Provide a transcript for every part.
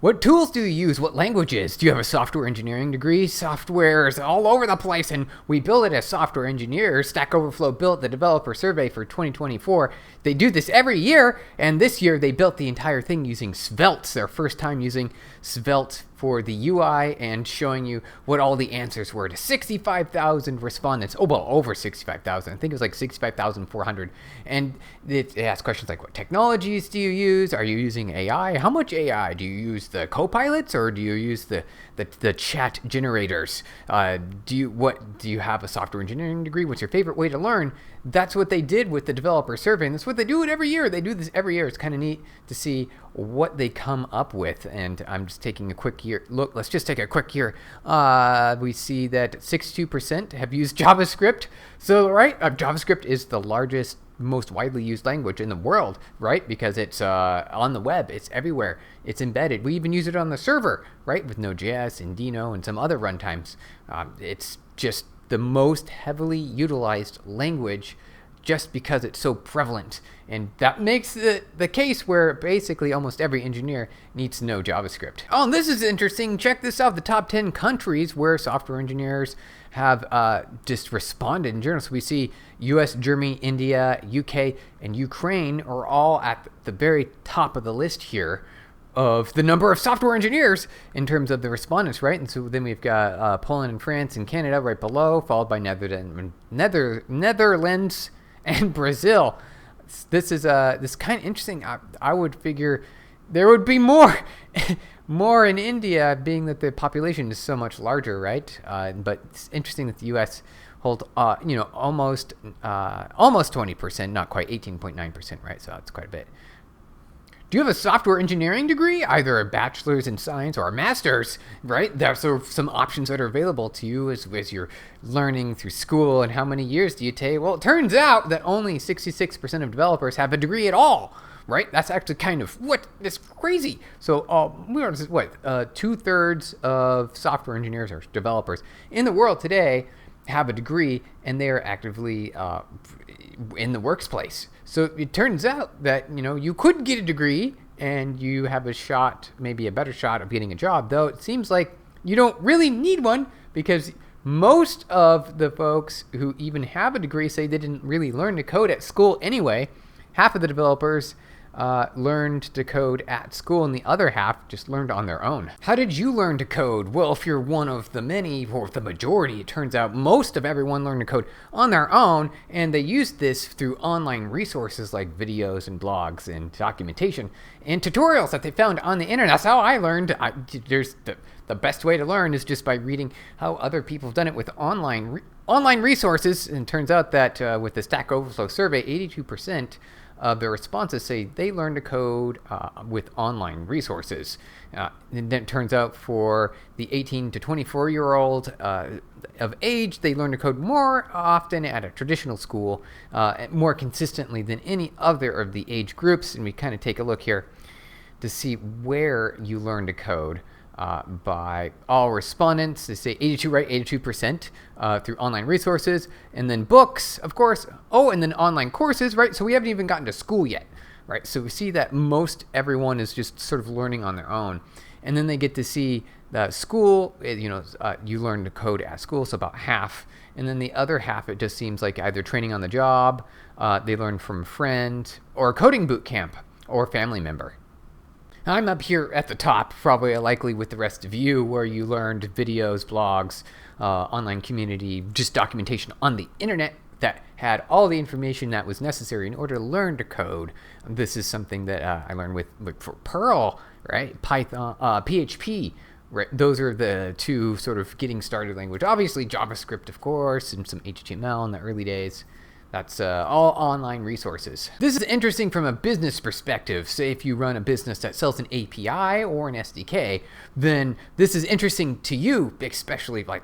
What tools do you use? What languages? Do you have a software engineering degree? Software is all over the place, and we build it as software engineers. Stack Overflow built the developer survey for 2024. They do this every year, and this year they built the entire thing using Svelte. It's their first time using Svelte for the UI and showing you what all the answers were to 65,000 respondents. Oh, well, over 65,000. I think it was like 65,400. And it asks questions like, what technologies do you use? Are you using AI? How much AI? Do you use the copilots, or do you use the chat generators? Do you have a software engineering degree? What's your favorite way to learn? That's what they did with the developer survey, and that's what they do it every year. They do this every year. It's kind of neat to see what they come up with, and I'm just taking a quick look. Let's just take a quick here. We see that 62% have used JavaScript. So, right, JavaScript is the largest, most widely used language in the world, right? Because it's on the web, it's everywhere, it's embedded. We even use it on the server, right? With Node.js and Deno and some other runtimes. It's just the most heavily utilized language just because it's so prevalent. And that makes the case where basically almost every engineer needs to know JavaScript. Oh, and this is interesting. Check this out. The top 10 countries where software engineers have just responded in general. So we see US, Germany, India, UK, and Ukraine are all at the very top of the list here of the number of software engineers in terms of the respondents, right? And so then we've got Poland and France and Canada right below, followed by Netherlands and Brazil. This is this kind of interesting. I would figure there would be more in India, being that the population is so much larger, right? But it's interesting that the U.S. hold almost 20%, not quite 18.9%, right? So that's quite a bit. Do you have a software engineering degree, either a bachelor's in science or a master's, right? There's some options that are available to you as you're learning through school. And how many years do you take? Well, it turns out that only 66% of developers have a degree at all, right? That's actually kind of it's crazy. So we are 2/3 of software engineers or developers in the world today have a degree, and they are actively in the workplace. So it turns out that you could get a degree and you have a shot, maybe a better shot of getting a job, though it seems like you don't really need one, because most of the folks who even have a degree say they didn't really learn to code at school anyway. Half of the developers learned to code at school, and the other half just learned on their own. How did you learn to code? Well, if you're one of the many, or the majority, it turns out most of everyone learned to code on their own, and they used this through online resources like videos and blogs and documentation and tutorials that they found on the internet. That's how I learned. There's the best way to learn is just by reading how other people have done it with online resources. And it turns out that with the Stack Overflow survey, 82% of the responses say they learn to code with online resources. And then it turns out for the 18 to 24-year-old of age, they learn to code more often at a traditional school, more consistently than any other of the age groups. And we kind of take a look here to see where you learn to code. By all respondents, they say 82% through online resources, and then books, of course. Oh, and then online courses, right? So we haven't even gotten to school yet, right? So we see that most everyone is just sort of learning on their own, and then they get to see that school. You learn to code at school, so about half, and then the other half, it just seems like either training on the job, they learn from a friend, or a coding boot camp, or a family member. I'm up here at the top, probably likely with the rest of you, where you learned videos, blogs, online community, just documentation on the internet that had all the information that was necessary in order to learn to code. This is something that I learned for Perl, right? Python, PHP, right? Those are the two sort of getting started language. Obviously JavaScript, of course, and some HTML in the early days. That's all online resources. This is interesting from a business perspective. Say if you run a business that sells an API or an SDK, then this is interesting to you, especially like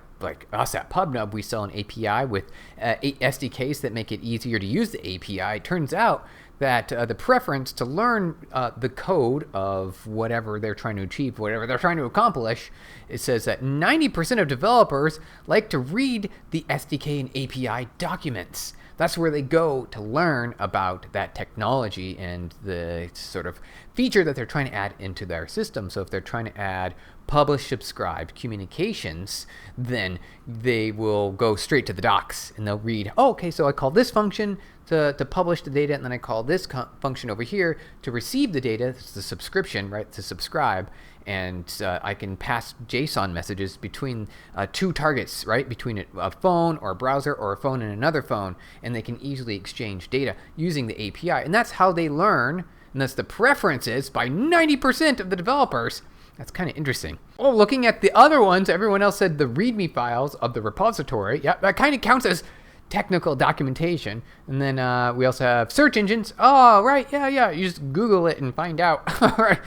us at PubNub. We sell an API with 8 SDKs that make it easier to use the API. It turns out that the preference to learn the code of whatever they're trying to achieve, whatever they're trying to accomplish, it says that 90% of developers like to read the SDK and API documents. That's where they go to learn about that technology and the sort of feature that they're trying to add into their system. So if they're trying to add publish subscribe communications, then they will go straight to the docs and they'll read, oh, okay, so I call this function to publish the data, and then I call this function over here to receive the data. It's the subscription, right, to subscribe. And I can pass JSON messages between two targets, right, between a phone or a browser or a phone and another phone, and they can easily exchange data using the API. And that's how they learn, and that's the preferences by 90% of the developers. That's kind of interesting. Oh, looking at the other ones, everyone else said the README files of the repository. Yeah, that kind of counts as technical documentation. And then we also have search engines. Oh, right, yeah. You just Google it and find out. All right,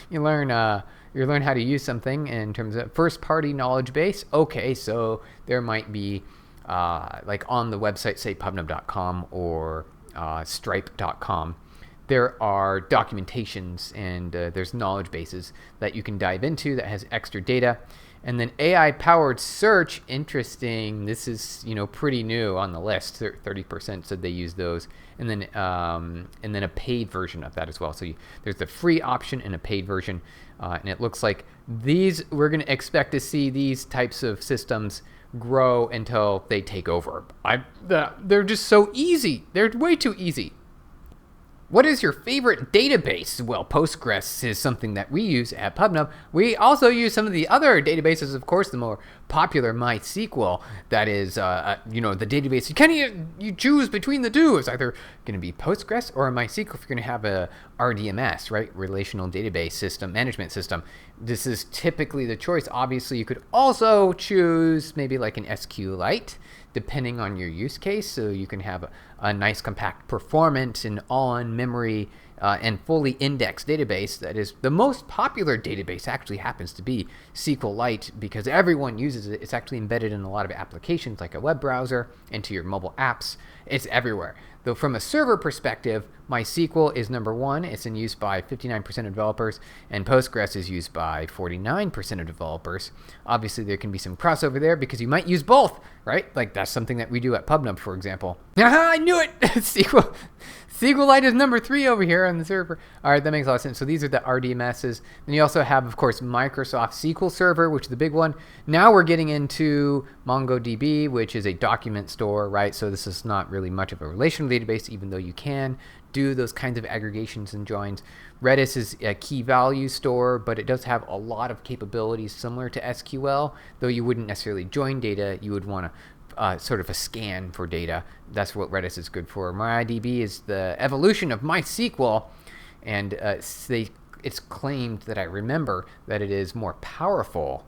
you learn how to use something in terms of first-party knowledge base. Okay, so there might be like on the website, say pubnub.com or stripe.com. There are documentations and there's knowledge bases that you can dive into that has extra data. And then AI-powered search, interesting. This is pretty new on the list. 30% said they use those, and then a paid version of that as well. So there's the free option and a paid version, and it looks like we're going to expect to see these types of systems grow until they take over. They're just so easy. They're way too easy. What is your favorite database? Well, Postgres is something that we use at PubNub. We also use some of the other databases, of course, the more popular MySQL. That is, the database. You choose between the two. It's either going to be Postgres or MySQL if you're going to have a RDMS, right? Relational Database System, Management System. This is typically the choice. Obviously, you could also choose maybe like an SQLite, depending on your use case, so you can have a nice compact performance and on-memory and fully indexed database. That is the most popular database actually happens to be SQLite because everyone uses it. It's actually embedded in a lot of applications like a web browser, into your mobile apps. It's everywhere. Though from a server perspective, MySQL is number one. It's in use by 59% of developers, and Postgres is used by 49% of developers. Obviously, there can be some crossover there because you might use both, right? Like that's something that we do at PubNub, for example. Aha, I knew it! SQLite is number 3 over here on the server. All right, that makes a lot of sense. So these are the RDMSs. Then you also have, of course, Microsoft SQL Server, which is the big one. Now we're getting into MongoDB, which is a document store, right? So this is not really much of a relational database, even though you can do those kinds of aggregations and joins. Redis is a key value store, but it does have a lot of capabilities similar to SQL, though you wouldn't necessarily join data. You would want to sort of a scan for data. That's what Redis is good for. MariaDB is the evolution of MySQL, and it's claimed that I remember that it is more powerful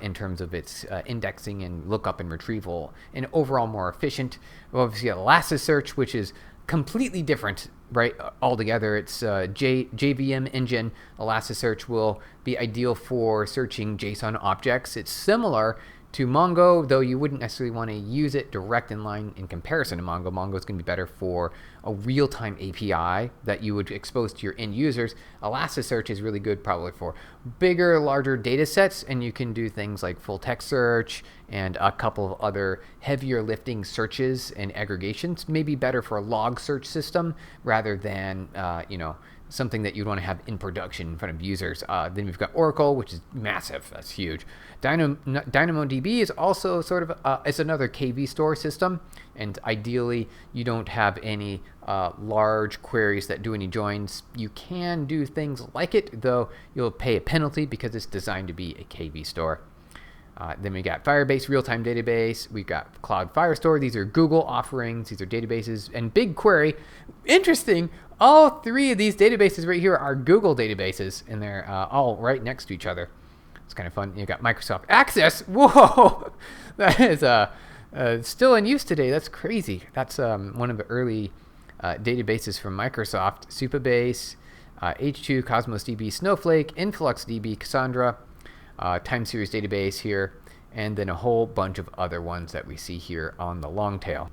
in terms of its indexing and lookup and retrieval, and overall more efficient. Obviously, Elasticsearch, which is completely different, right? Altogether, it's JVM engine. Elasticsearch will be ideal for searching JSON objects. It's similar to Mongo, though you wouldn't necessarily want to use it direct in line in comparison to Mongo. Mongo is going to be better for a real-time API that you would expose to your end users. Elasticsearch is really good probably for bigger, larger data sets, and you can do things like full text search and a couple of other heavier lifting searches and aggregations. Maybe better for a log search system rather than, something that you'd want to have in production in front of users. Then we've got Oracle, which is massive. That's huge. DynamoDB is also sort of it's another KV store system, and ideally you don't have any large queries that do any joins. You can do things like it, though you'll pay a penalty because it's designed to be a KV store. Then we got Firebase real-time database. We've got Cloud Firestore. These are Google offerings. These are databases. And BigQuery. Interesting. All 3 of these databases right here are Google databases, and they're all right next to each other. It's kind of fun. You got Microsoft Access. Whoa! That is still in use today. That's crazy. That's one of the early databases from Microsoft. Supabase, H2, Cosmos DB, Snowflake, InfluxDB, Cassandra, time series database here, and then a whole bunch of other ones that we see here on the long tail.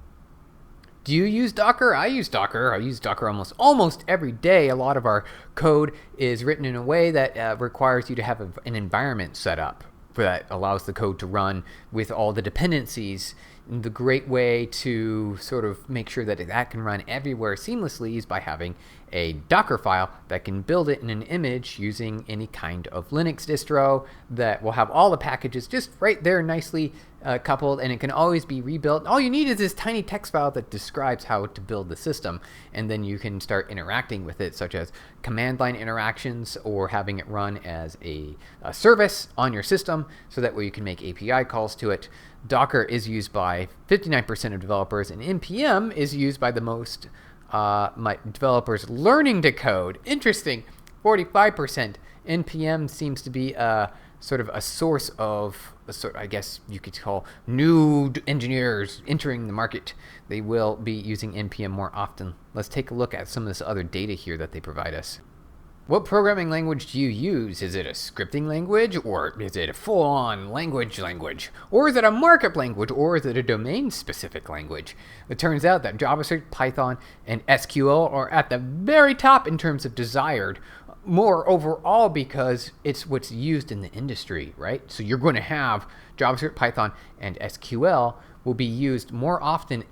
Do you use Docker? I use Docker. I use Docker almost every day. A lot of our code is written in a way that requires you to have an environment set up. that allows the code to run with all the dependencies. And the great way to sort of make sure that that can run everywhere seamlessly is by having a Docker file that can build it in an image using any kind of Linux distro that will have all the packages just right there nicely coupled, and it can always be rebuilt. All you need is this tiny text file that describes how to build the system, and then you can start interacting with it, such as command line interactions or having it run as a service on your system, so that way you can make API calls to it. Docker is used by 59% of developers, and NPM is used by the most my developers learning to code. Interesting, 45%. NPM seems to be sort of a source of, I guess you could call new engineers entering the market. They will be using NPM more often. Let's take a look at some of this other data here that they provide us. What programming language do you use? Is it a scripting language, or is it a full-on language? Or is it a markup language, or is it a domain-specific language? It turns out that JavaScript, Python, and SQL are at the very top in terms of desired, more overall because it's what's used in the industry, right? So you're going to have JavaScript, Python, and SQL will be used more often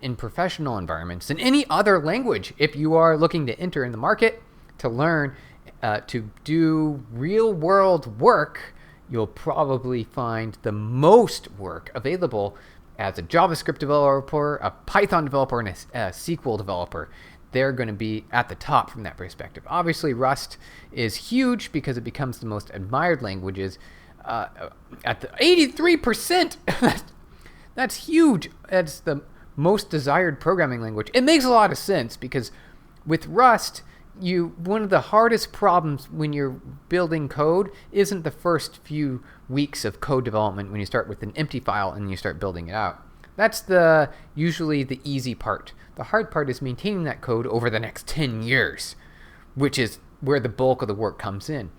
in professional environments than any other language. If you are looking to enter in the market, to learn to do real world work, you'll probably find the most work available as a JavaScript developer, a Python developer, and a SQL developer. They're going to be at the top from that perspective. Obviously, Rust is huge because it becomes the most admired languages at the 83%. That's huge. That's the most desired programming language. It makes a lot of sense because with Rust, one of the hardest problems when you're building code isn't the first few weeks of code development when you start with an empty file and you start building it out. That's usually the easy part. The hard part is maintaining that code over the next 10 years, which is where the bulk of the work comes in.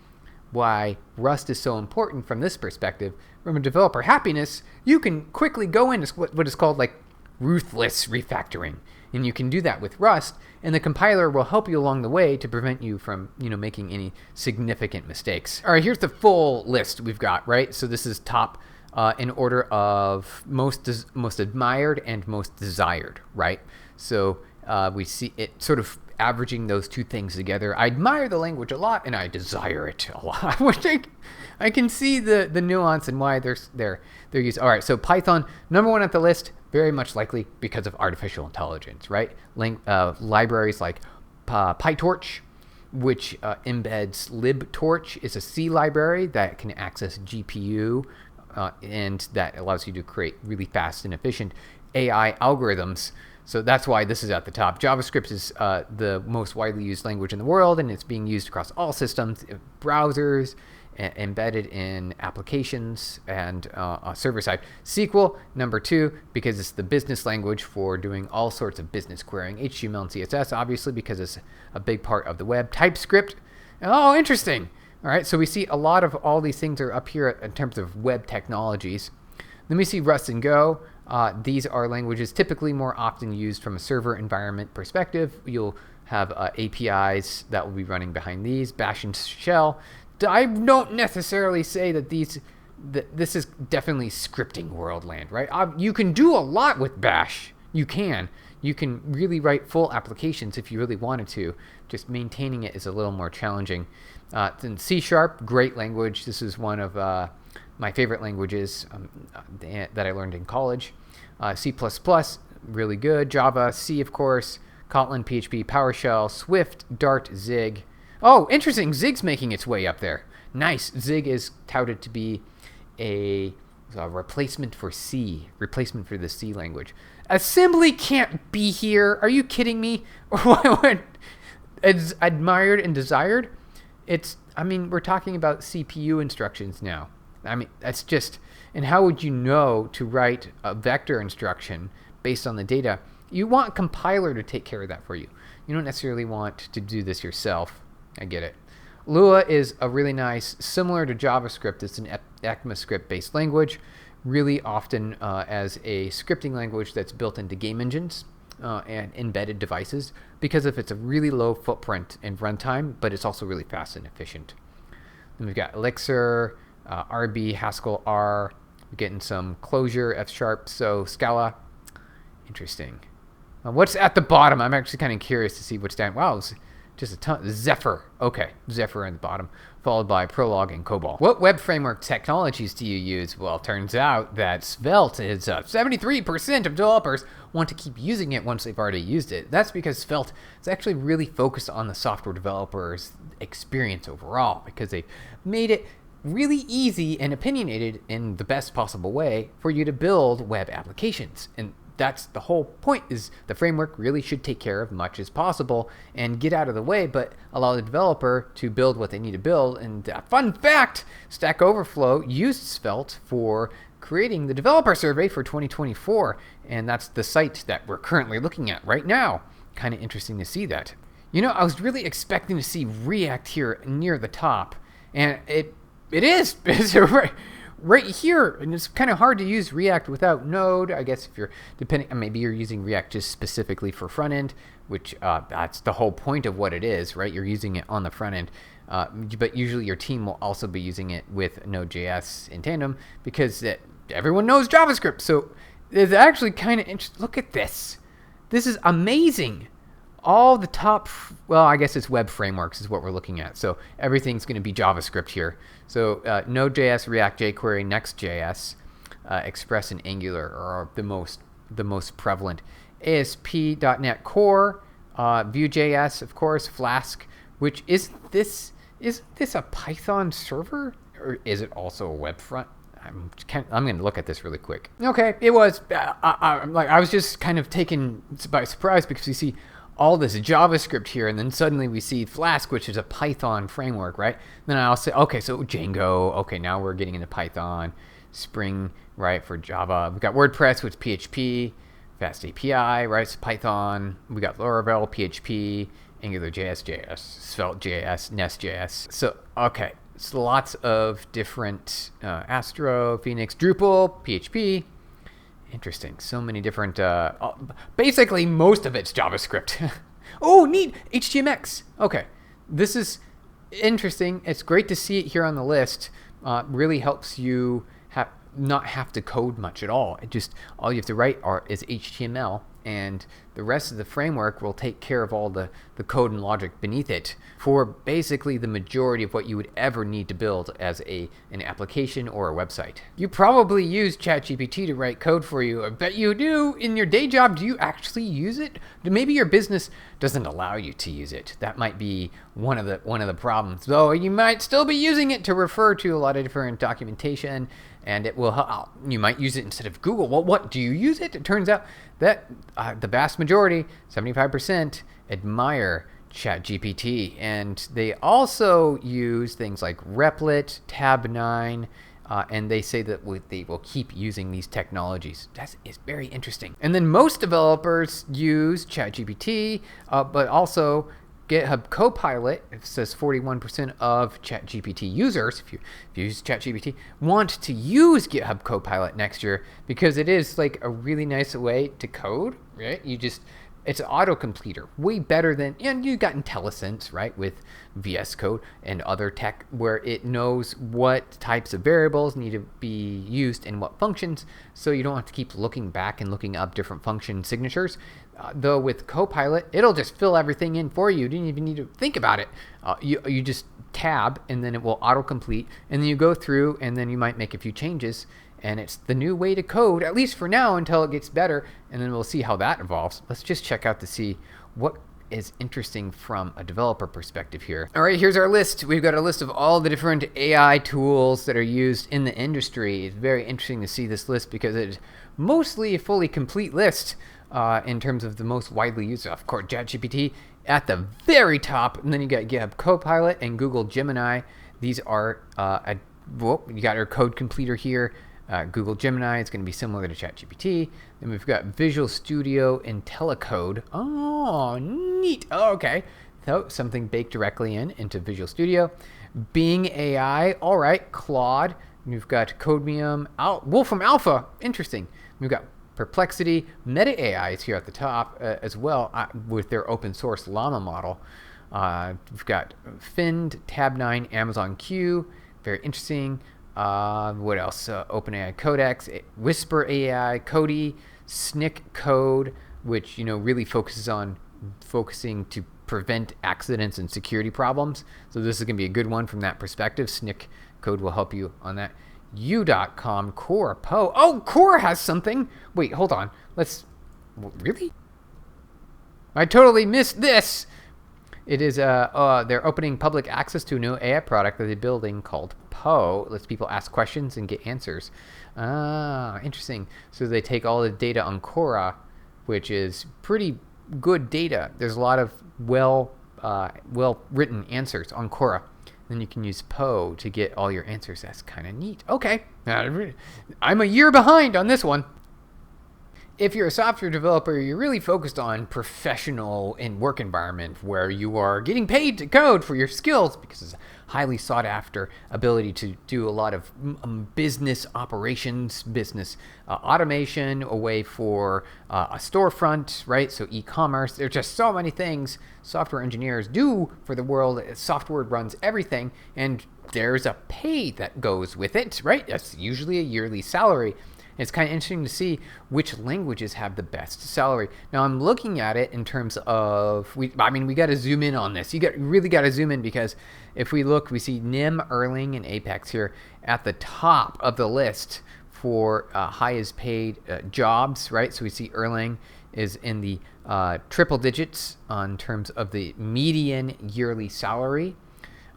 Why Rust is so important from this perspective, from a developer happiness, you can quickly go into what is called like ruthless refactoring. And you can do that with Rust, and the compiler will help you along the way to prevent you from, making any significant mistakes. All right, here's the full list we've got, right? So this is top in order of most admired and most desired, right? So we see it sort of averaging those two things together. I admire the language a lot, and I desire it a lot. Which I can see the nuance and why they're used. All right, so Python, number one at the list, very much likely because of artificial intelligence, right? Libraries like PyTorch, which embeds libtorch, is a C library that can access GPU, and that allows you to create really fast and efficient AI algorithms. So that's why this is at the top. JavaScript is the most widely used language in the world, and it's being used across all systems, browsers, embedded in applications, and server side. SQL, number two, because it's the business language for doing all sorts of business querying. HTML and CSS, obviously, because it's a big part of the web. TypeScript, oh, interesting. All right, so we see a lot of all these things are up here in terms of web technologies. Then we see Rust and Go. These are languages typically more often used from a server environment perspective. You'll have APIs that will be running behind these. Bash and Shell. I don't necessarily say that this is definitely scripting world land, right? You can do a lot with Bash. You can really write full applications if you really wanted to. Just maintaining it is a little more challenging. Then C#, great language. This is one of my favorite languages that I learned in college. C++, really good. Java, C, of course. Kotlin, PHP, PowerShell, Swift, Dart, Zig. Oh, interesting. Zig's making its way up there. Nice. Zig is touted to be a replacement for C, replacement for the C language. Assembly can't be here. Are you kidding me? It's admired and desired. We're talking about CPU instructions now. That's just, and how would you know to write a vector instruction based on the data? You want a compiler to take care of that for you. You don't necessarily want to do this yourself. I get it. Lua is a really nice, similar to JavaScript, it's an ECMAScript-based language, really often as a scripting language that's built into game engines and embedded devices because of its a really low footprint and runtime, but it's also really fast and efficient. Then we've got Elixir, RB, Haskell, R. We're getting some Clojure, F Sharp, so Scala. Interesting. What's at the bottom? I'm actually kind of curious to see what's down. Wow, it's just a ton. Zephyr. Okay, Zephyr on the bottom, followed by Prolog and COBOL. What web framework technologies do you use? Well, it turns out that Svelte is 73% of developers want to keep using it once they've already used it. That's because Svelte is actually really focused on the software developer's experience overall, because they've made it really easy and opinionated in the best possible way for you to build web applications. And that's the whole point, is the framework really should take care of much as possible and get out of the way, but allow the developer to build what they need to build. And fun fact, Stack Overflow used Svelte for creating the developer survey for 2024, and that's the site that we're currently looking at right now. Kind of interesting to see that. You know, I was really expecting to see React here near the top, and it is. It's right here, and it's kind of hard to use React without Node. I guess if you're maybe you're using React just specifically for front end, which that's the whole point of what it is, right? You're using it on the front end, but usually your team will also be using it with Node.js in tandem, because everyone knows JavaScript. So it's actually kind of interesting. Look at this. This is amazing. All the top, well, I guess it's web frameworks is what we're looking at. So everything's going to be JavaScript here. So Node.js, React, jQuery, Next.js, Express, and Angular are the most prevalent. ASP.NET Core, Vue.js, of course, Flask. Which is this a Python server, or is it also a web front? I'm going to look at this really quick. Okay, it was. I was just kind of taken by surprise, because you see all this JavaScript here, and then suddenly we see Flask, which is a Python framework, right? Then I'll say, okay, so Django. Okay, now we're getting into Python. Spring, right, for Java. We've got WordPress with PHP, Fast API, right? So Python. We got Laravel, PHP, AngularJS, JS, Svelte.js, Nest.js. So, okay, so lots of different Astro, Phoenix, Drupal, PHP. Interesting. So many different, basically most of it's JavaScript. Oh, neat. HTMX. Okay. This is interesting. It's great to see it here on the list. Really helps you not have to code much at all. All you have to write is HTML, and the rest of the framework will take care of all the code and logic beneath it for basically the majority of what you would ever need to build as an application or a website. You probably use ChatGPT to write code for you. I bet you do. In your day job, do you actually use it? Maybe your business doesn't allow you to use it. That might be one of the problems. Though you might still be using it to refer to a lot of different documentation, and it will help. You might use it instead of Google. Well, what do you use it? It turns out that the vast majority, 75%, admire ChatGPT, and they also use things like Replit, Tab9, and they say that they will keep using these technologies. That is very interesting. And then most developers use ChatGPT, but also GitHub Copilot. It says 41% of ChatGPT users, if you use ChatGPT, want to use GitHub Copilot next year, because it is like a really nice way to code, right? It's an autocompleter, way better than, and you got IntelliSense, right, with VS Code and other tech, where it knows what types of variables need to be used in what functions, so you don't have to keep looking back and looking up different function signatures. Though with Copilot, it'll just fill everything in for you. You didn't even need to think about it. You just tab, and then it will autocomplete, and then you go through, and then you might make a few changes. And it's the new way to code, at least for now, until it gets better, and then we'll see how that evolves. Let's just check out to see what is interesting from a developer perspective here. All right, here's our list. We've got a list of all the different AI tools that are used in the industry. It's very interesting to see this list, because it's mostly a fully complete list in terms of the most widely used. Of course, ChatGPT at the very top, and then you got GitHub Copilot and Google Gemini. These are, you got our code completer here. Google Gemini, it's going to be similar to ChatGPT. Then we've got Visual Studio and Telecode. Oh, neat. Oh, okay. So something baked directly into Visual Studio. Bing AI. All right. Claude. We've got Codemium. Wolfram Alpha. Interesting. We've got Perplexity. Meta AI is here at the top as well with their open source Llama model. We've got Find, Tab9, Amazon Q. Very interesting. What else? OpenAI Codex, Whisper AI, Cody, Snick Code, which really focusing to prevent accidents and security problems. So this is going to be a good one from that perspective. Snick Code will help you on that. U.com, Core, Poe. Oh, Core has something. Wait, hold on. Really? I totally missed this. It is they're opening public access to a new AI product that they're building called Poe. Lets people ask questions and get answers. Interesting. So they take all the data on Quora, which is pretty good data. There's a lot of well written answers on Quora. Then you can use Poe to get all your answers. That's kind of neat. Okay. I'm a year behind on this one. If you're a software developer, you're really focused on professional and work environment where you are getting paid to code for your skills because it's a highly sought after ability to do a lot of business operations, business automation, a way for a storefront, right? So e-commerce, there's just so many things software engineers do for the world. Software runs everything, and there's a pay that goes with it, right? That's usually a yearly salary. It's kind of interesting to see which languages have the best salary. Now I'm looking at it in terms of, we got to zoom in on this. You really got to zoom in because if we look, we see NIM, Erlang, and Apex here at the top of the list for highest paid jobs, right? So we see Erlang is in the triple digits in terms of the median yearly salary.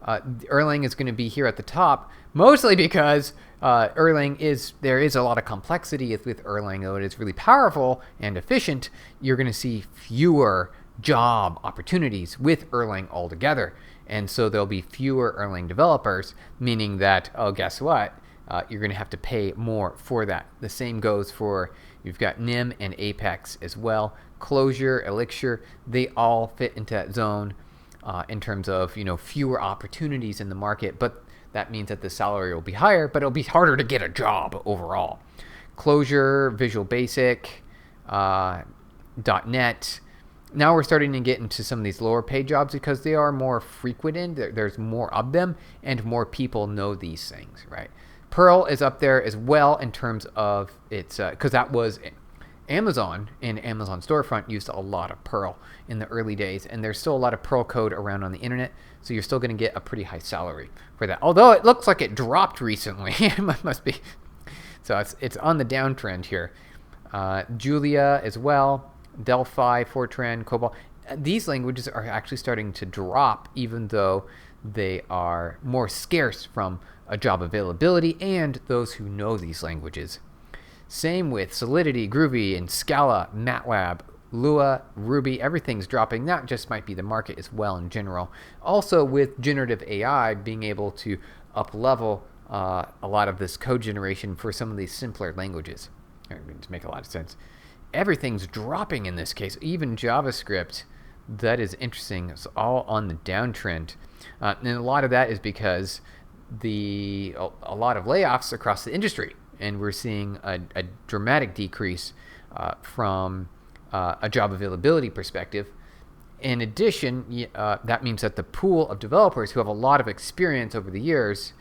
Erlang is going to be here at the top, mostly because there is a lot of complexity with Erlang, though it is really powerful and efficient. You're going to see fewer job opportunities with Erlang altogether. And so there'll be fewer Erlang developers, meaning that, guess what? You're going to have to pay more for that. The same goes for, you've got NIM and Apex as well. Clojure, Elixir, they all fit into that zone. In terms of fewer opportunities in the market, but that means that the salary will be higher, but it'll be harder to get a job overall. Clojure, Visual Basic, .NET. Now we're starting to get into some of these lower paid jobs because they are more frequented. There's more of them, and more people know these things, right? Perl is up there as well in terms of its because that was Amazon and Amazon Storefront used a lot of Perl in the early days, and there's still a lot of Perl code around on the internet, so you're still going to get a pretty high salary for that. Although it looks like it dropped recently. It must be. So it's on the downtrend here. Julia as well, Delphi, Fortran, Cobol. These languages are actually starting to drop, even though they are more scarce from a job availability and those who know these languages. Same with Solidity, Groovy, and Scala, MATLAB, Lua, Ruby. Everything's dropping. That just might be the market as well in general. Also with generative AI being able to up-level a lot of this code generation for some of these simpler languages. To make a lot of sense. Everything's dropping in this case, even JavaScript. That is interesting. It's all on the downtrend. And a lot of that is because a lot of layoffs across the industry. And we're seeing a dramatic decrease from a job availability perspective. In addition, that means that the pool of developers who have a lot of experience over the years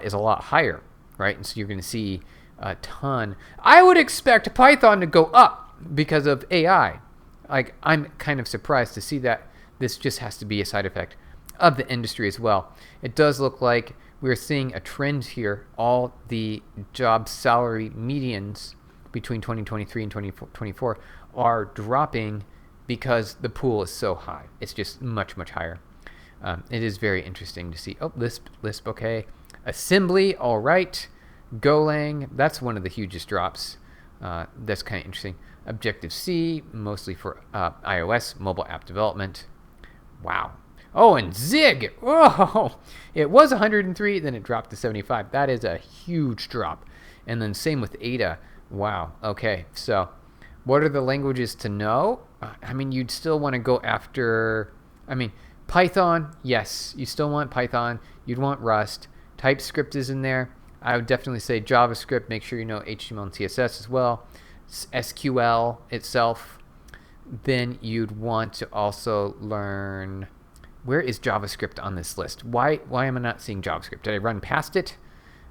is a lot higher, right? And so you're going to see a ton. I would expect Python to go up because of AI. Like, I'm kind of surprised to see that. This just has to be a side effect of the industry as well. It does look like we're seeing a trend here. All the job salary medians between 2023 and 2024 are dropping because the pool is so high. It's just much, much higher. It is very interesting to see. Oh, Lisp, okay. Assembly, all right. Golang, that's one of the hugest drops. That's kind of interesting. Objective-C, mostly for iOS, mobile app development. Wow. Oh, and Zig. Whoa. It was 103, then it dropped to 75. That is a huge drop. And then same with Ada. Wow. Okay. So what are the languages to know? You'd still want to go after, Python. Yes, you still want Python. You'd want Rust. TypeScript is in there. I would definitely say JavaScript. Make sure you know HTML and CSS as well. SQL itself. Then you'd want to also learn, where is JavaScript on this list? Why am I not seeing JavaScript? Did I run past it?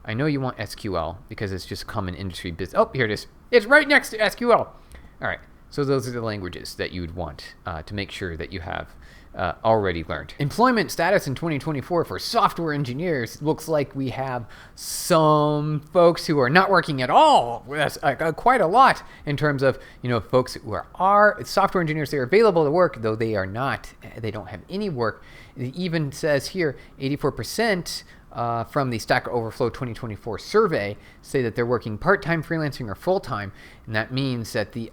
I know you want SQL because it's just common industry business. Oh, here it is. It's right next to SQL. All right. So those are the languages that you would want to make sure that you have already learned. Employment status in 2024 for software engineers looks like we have some folks who are not working at all. That's quite a lot in terms of folks who are software engineers. They're available to work, though they are not. They don't have any work. It even says here 84%. From the Stack Overflow 2024 survey say that they're working part-time, freelancing, or full-time, and that means that the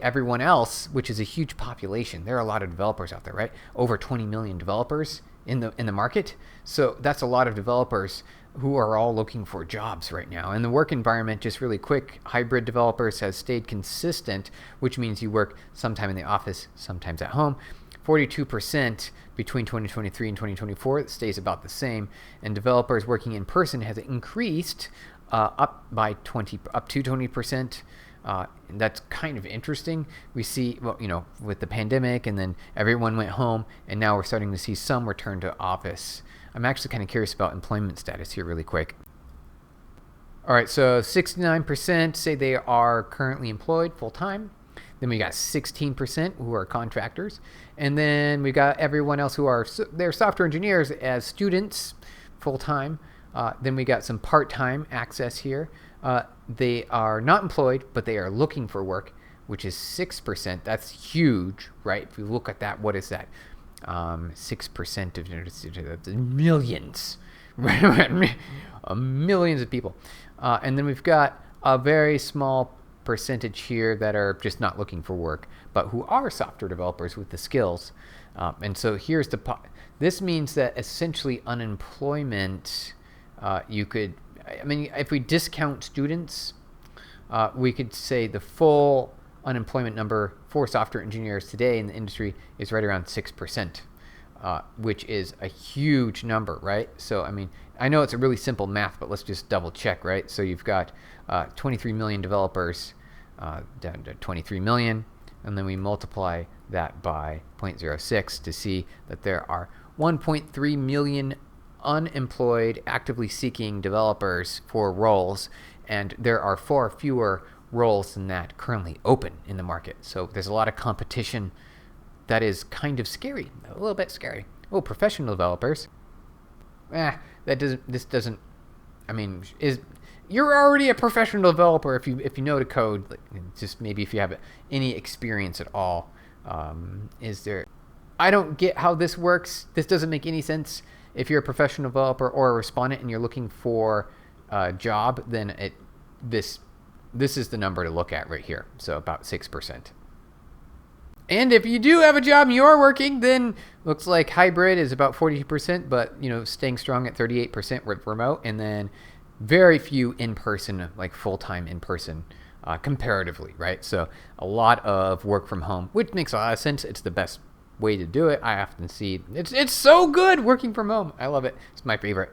everyone else, which is a huge population, there are a lot of developers out there, right? Over 20 million developers in the market, so that's a lot of developers who are all looking for jobs right now. And the work environment, just really quick, hybrid developers has stayed consistent, which means you work sometime in the office, sometimes at home. 42% between 2023 and 2024, it stays about the same, and developers working in person has increased up to 20%. That's kind of interesting. We see, with the pandemic, and then everyone went home, and now we're starting to see some return to office. I'm actually kind of curious about employment status here really quick. All right, so 69% say they are currently employed full-time. Then we got 16% who are contractors. And then we got everyone else who are they're software engineers as students full-time. Then we got some part-time access here. They are not employed, but they are looking for work, which is 6%. That's huge, right? If you look at that, what is that? 6% of millions. Millions of people. And then we've got a very small percentage here that are just not looking for work, but who are software developers with the skills. And so here's this means that essentially unemployment, if we discount students, we could say the full unemployment number for software engineers today in the industry is right around 6%, which is a huge number, right? So, I know it's a really simple math, but let's just double check, right? So you've got 23 million developers down to 23 million, and then we multiply that by 0.06 to see that there are 1.3 million unemployed, actively seeking developers for roles, and there are far fewer roles than that currently open in the market. So there's a lot of competition. That is kind of scary, a little bit scary. Oh, professional developers. You're already a professional developer if you know to code. Just maybe if you have any experience at all. I don't get how this works. This doesn't make any sense. If you're a professional developer or a respondent and you're looking for a job, then this is the number to look at right here. So about 6%. And if you do have a job and you are working, then looks like hybrid is about 42%, but staying strong at 38% with remote, and then very few in-person, like full-time in-person, comparatively, right? So a lot of work from home, which makes a lot of sense. It's the best way to do it. I often see it's so good working from home. I love it. It's my favorite.